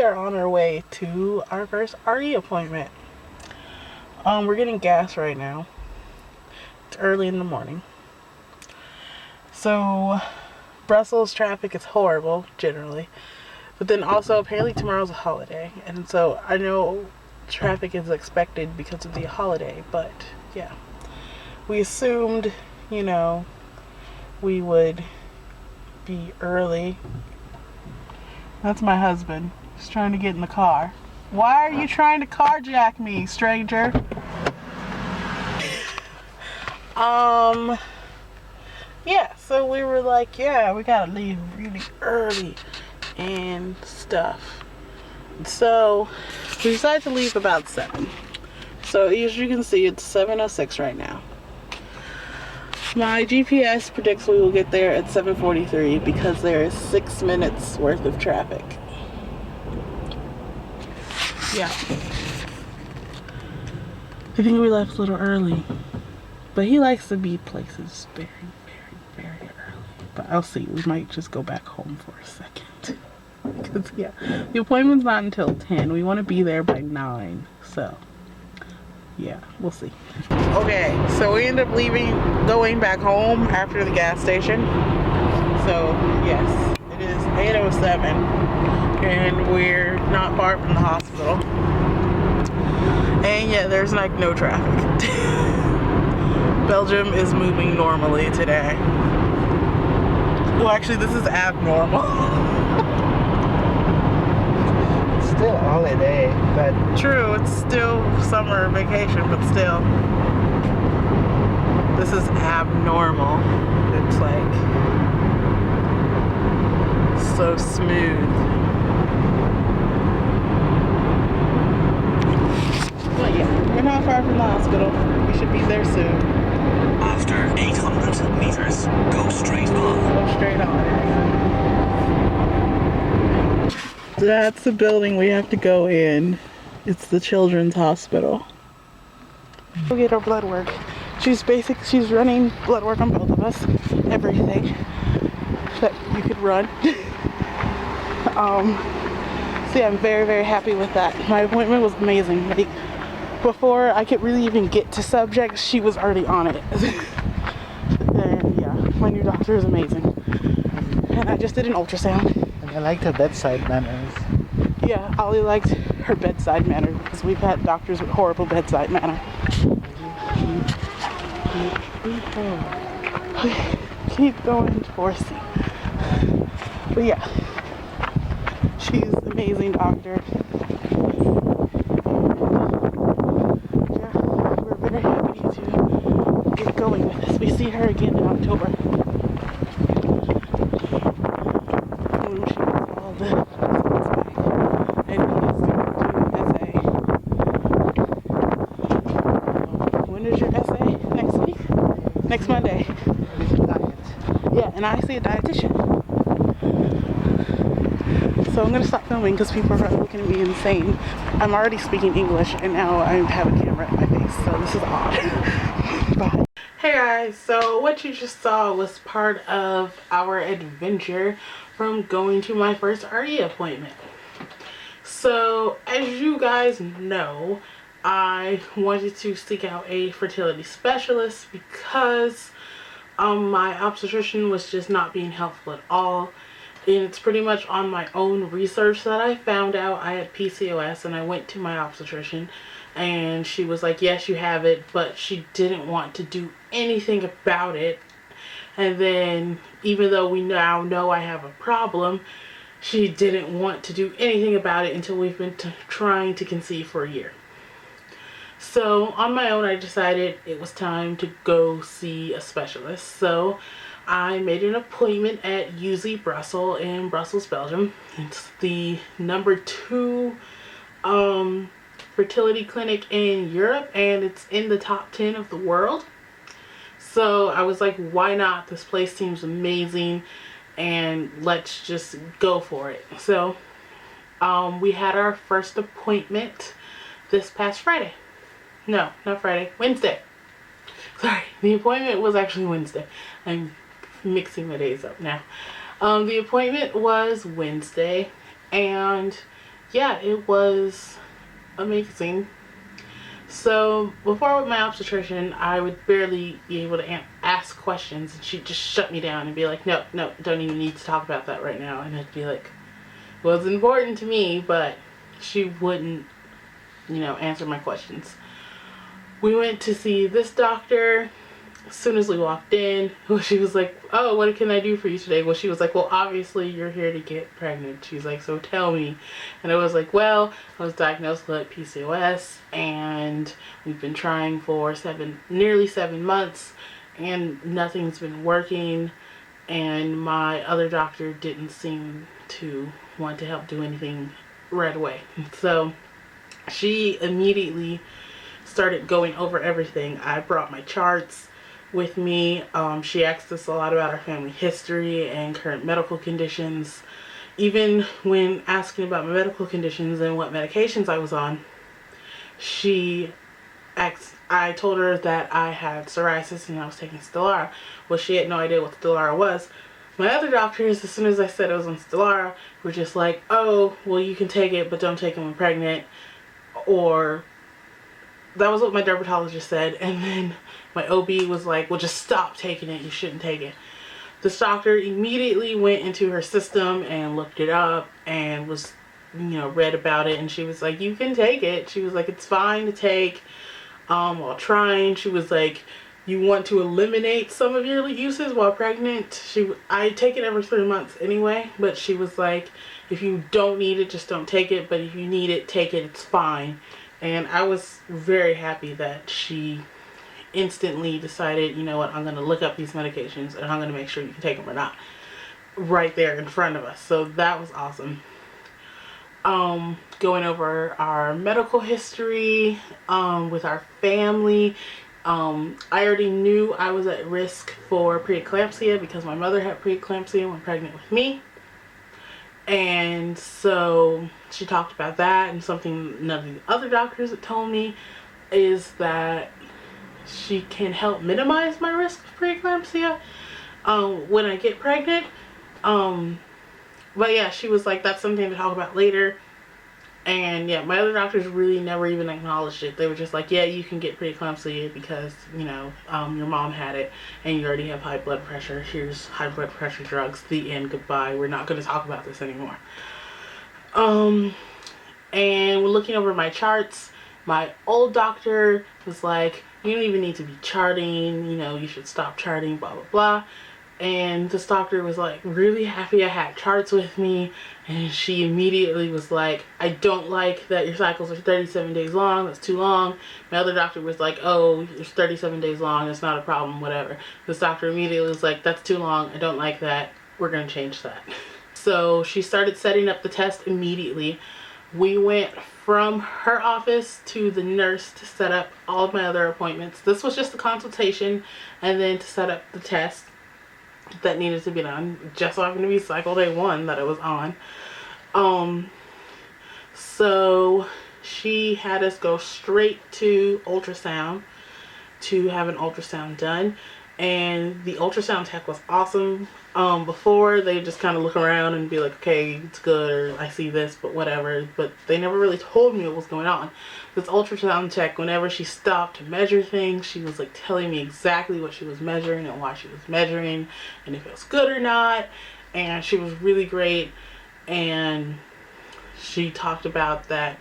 are on our way to our first RE appointment. We're getting gas right now. It's early in the morning. So, Brussels traffic is horrible, generally. But then also, apparently tomorrow's a holiday. And so, I know traffic is expected because of the holiday. But, yeah. We assumed, you know, we would be early. That's my husband. He's trying to get in the car. Why are you trying to carjack me, stranger? Yeah, so we were like, yeah, we gotta leave really early and stuff. So we decided to leave about 7. So as you can see, it's 7:06 right now. My GPS predicts we will get there at 7:43 because there is 6 minutes worth of traffic. Yeah. I think we left a little early. But he likes to be places very, very, very early. But I'll see. We might just go back home for a second. Because, yeah, the appointment's not until 10. We want to be there by 9. So, yeah, we'll see. Okay, so we end up going back home after the gas station. So, yes, it is 8:07. And we're not far from the hospital. And, yeah, there's, like, no traffic. Belgium is moving normally today. Well, actually, this is abnormal. It's still holiday, but... True, it's still summer vacation, but still. This is abnormal. It's like so smooth. But yeah, we're not far from the hospital. We should be there soon. After 800 meters, go straight on. Go straight on. That's the building we have to go in. It's the children's hospital. We'll get our blood work. She's running blood work on both of us. Everything that you could run. So yeah, I'm very, very happy with that. My appointment was amazing. Like, before I could really even get to subjects, she was already on it. And yeah, my new doctor is amazing. And I just did an ultrasound. And I liked her bedside manners. Yeah, Ollie liked her bedside manner because we've had doctors with horrible bedside manner. Keep going towards C. But yeah, she's an amazing doctor. Very happy to get going with this. We see her again in October. When she gets all the results back. And he is doing essay. When is your essay? Next week? Next Monday. Yeah, and I see a dietitian. So I'm going to stop filming because people are probably looking at me insane. I'm already speaking English and now I have a camera at my face, so this is odd. Bye. Hey guys, so what you just saw was part of our adventure from going to my first RE appointment. So as you guys know, I wanted to seek out a fertility specialist because my obstetrician was just not being helpful at all. And it's pretty much on my own research that I found out I had PCOS, and I went to my obstetrician and she was like, yes, you have it, but she didn't want to do anything about it. And then even though we now know I have a problem, she didn't want to do anything about it until we've been trying to conceive for a year. So on my own, I decided it was time to go see a specialist. So I made an appointment at UZ Brussel in Brussels, Belgium. It's the #2 fertility clinic in Europe, and it's in the top 10 of the world. So I was like, why not? This place seems amazing and let's just go for it. So we had our first appointment this past Friday. No, not Friday, Wednesday. Sorry, the appointment was actually Wednesday. I'm mixing the days up now. The appointment was Wednesday, and yeah, it was amazing. So before with my obstetrician, I would barely be able to ask questions, and she'd just shut me down and be like, "No, no, don't even need to talk about that right now." And I'd be like, "Well, it's important to me," but she wouldn't, answer my questions. We went to see this doctor. As soon as we walked in, she was like, "Oh, what can I do for you today?" Well, she was like, "Well, obviously you're here to get pregnant." She's like, "So tell me." And I was like, "Well, I was diagnosed with PCOS, and we've been trying for nearly 7 months, and nothing's been working. And my other doctor didn't seem to want to help do anything right away." So she immediately started going over everything. I brought my charts with me. She asked us a lot about our family history and current medical conditions. Even when asking about my medical conditions and what medications I was on, she asked, I told her that I had psoriasis and I was taking Stelara. Well, she had no idea what Stelara was. My other doctors, as soon as I said I was on Stelara, were just like, "Oh, well, you can take it, but don't take it when pregnant." Or that was what my dermatologist said. And then my OB was like, "Well, just stop taking it. You shouldn't take it." This doctor immediately went into her system and looked it up and was, read about it. And she was like, "You can take it." She was like, "It's fine to take while trying." She was like, "You want to eliminate some of your uses while pregnant." I take it every 3 months anyway, but she was like, "If you don't need it, just don't take it. But if you need it, take it. It's fine." And I was very happy that she instantly decided, "You know what, I'm going to look up these medications and I'm going to make sure you can take them or not." Right there in front of us. So that was awesome. Going over our medical history with our family. I already knew I was at risk for preeclampsia because my mother had preeclampsia when pregnant with me. And so she talked about that, and something none of the other doctors had told me is that she can help minimize my risk of preeclampsia when I get pregnant. But yeah, she was like, "That's something to talk about later." And yeah, my other doctors really never even acknowledged it. They were just like, "Yeah, you can get preeclampsia because, your mom had it and you already have high blood pressure. Here's high blood pressure drugs. The end. Goodbye. We're not going to talk about this anymore." And we're looking over my charts. My old doctor was like, "You don't even need to be charting. You should stop charting, blah, blah, blah." And this doctor was like really happy I had charts with me. And she immediately was like, "I don't like that your cycles are 37 days long. That's too long." My other doctor was like, "Oh, it's 37 days long. It's not a problem, whatever." This doctor immediately was like, "That's too long. I don't like that. We're going to change that." So she started setting up the test immediately. We went from her office to the nurse to set up all of my other appointments. This was just a consultation and then to set up the test that needed to be done. Just so happened to be cycle day 1 that I was on. So she had us go straight to ultrasound to have an ultrasound done. And the ultrasound tech was awesome. Before, they just kind of look around and be like, "Okay, it's good," or "I see this, but whatever." But they never really told me what was going on. This ultrasound tech, whenever she stopped to measure things, she was like telling me exactly what she was measuring and why she was measuring and if it was good or not. And she was really great. And she talked about that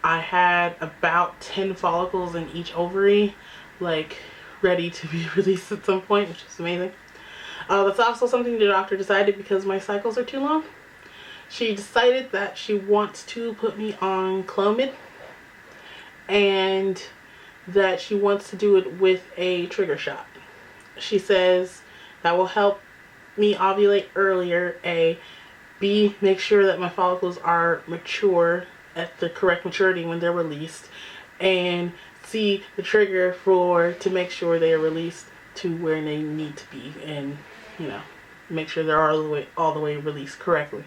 I had about 10 follicles in each ovary, like ready to be released at some point, which is amazing. That's also something the doctor decided because my cycles are too long. She decided that she wants to put me on Clomid and that she wants to do it with a trigger shot. She says that will help me ovulate earlier, A. B, make sure that my follicles are mature at the correct maturity when they're released. And C, the trigger to make sure they are released to where they need to be and, make sure they're all the way released correctly.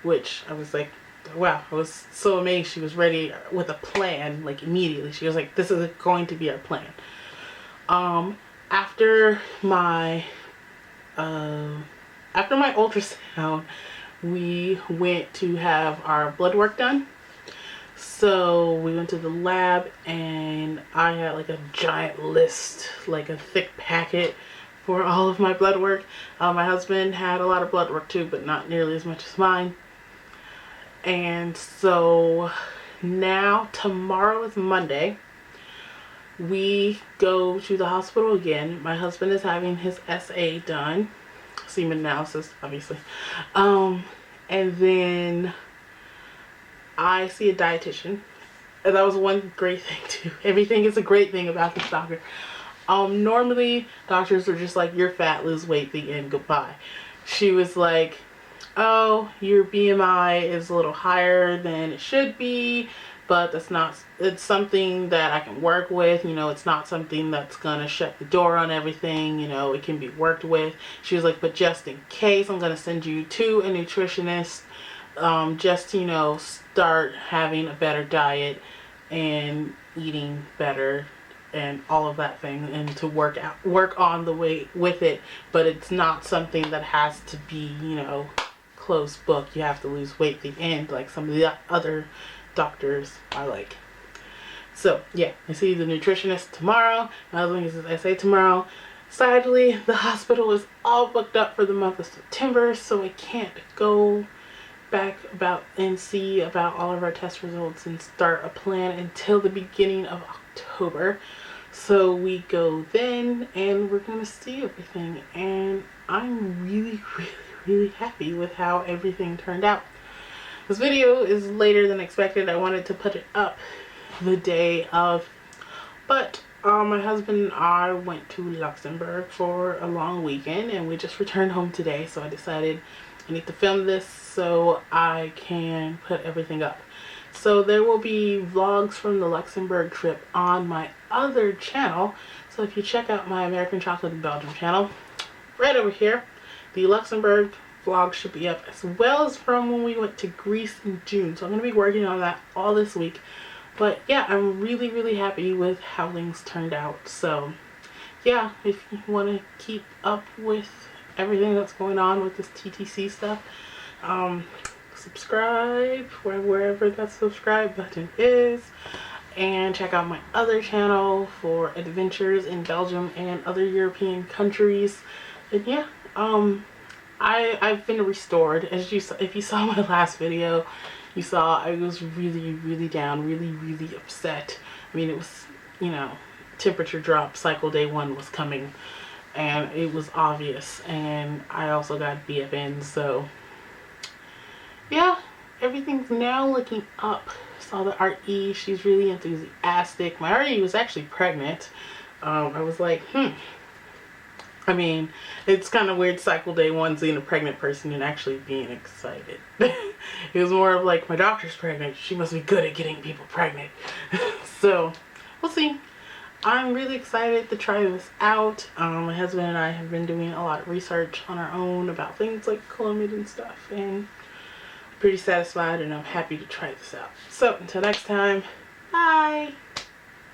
Which I was like, wow, I was so amazed she was ready with a plan, like immediately. She was like, "This is going to be our plan." After my ultrasound, we went to have our blood work done. So we went to the lab and I had like a giant list, like a thick packet for all of my blood work. My husband had a lot of blood work too, but not nearly as much as mine. And so now tomorrow is Monday. We go to the hospital again. My husband is having his SA done, semen analysis, obviously. And then I see a dietitian. And that was one great thing too. Everything is a great thing about this doctor. Normally doctors are just like, you're fat, lose weight, the end, goodbye. She was like, oh, your BMI is a little higher than it should be, but that's not, it's something that I can work with. You know, it's not something that's gonna shut the door on everything. You know, it can be worked with. She was like, but just in case, I'm gonna send you to a nutritionist, just to, you know, start having a better diet and eating better and all of that thing, and to work on the weight with it. But it's not something that has to be, you know, closed book. You have to lose weight at the end like some of the other doctors are like. So yeah, I see the nutritionist tomorrow. My husband gets his essay tomorrow. Sadly, the hospital is all booked up for the month of September, so I can't go back and see about all of our test results and start a plan until the beginning of October. So we go then and we're gonna see everything, and I'm really happy with how everything turned out. This video is later than expected. I wanted to put it up the day of, but my husband and I went to Luxembourg for a long weekend and we just returned home today, so I decided I need to film this so I can put everything up. So there will be vlogs from the Luxembourg trip on my other channel. So if you check out my American Chocolate in Belgium channel, right over here, the Luxembourg vlog should be up, as well as from when we went to Greece in June. So I'm going to be working on that all this week. But yeah, I'm really happy with how things turned out. So yeah, if you want to keep up with everything that's going on with this TTC stuff, subscribe wherever that subscribe button is, and check out my other channel for adventures in Belgium and other European countries. And yeah, I've been restored. As you saw, if you saw my last video, you saw I was really down, really upset. I mean, it was, you know, temperature drop, cycle day 1 was coming, and it was obvious. And I also got BFN, so yeah, everything's now looking up. Saw the RE, she's really enthusiastic. My RE was actually pregnant. I was like, I mean, it's kind of weird cycle day 1 seeing a pregnant person and actually being excited. It was more of like, my doctor's pregnant, she must be good at getting people pregnant. So we'll see. I'm really excited to try this out. My husband and I have been doing a lot of research on our own about things like Clomid and stuff, and pretty satisfied, and I'm happy to try this out. So until next time, bye.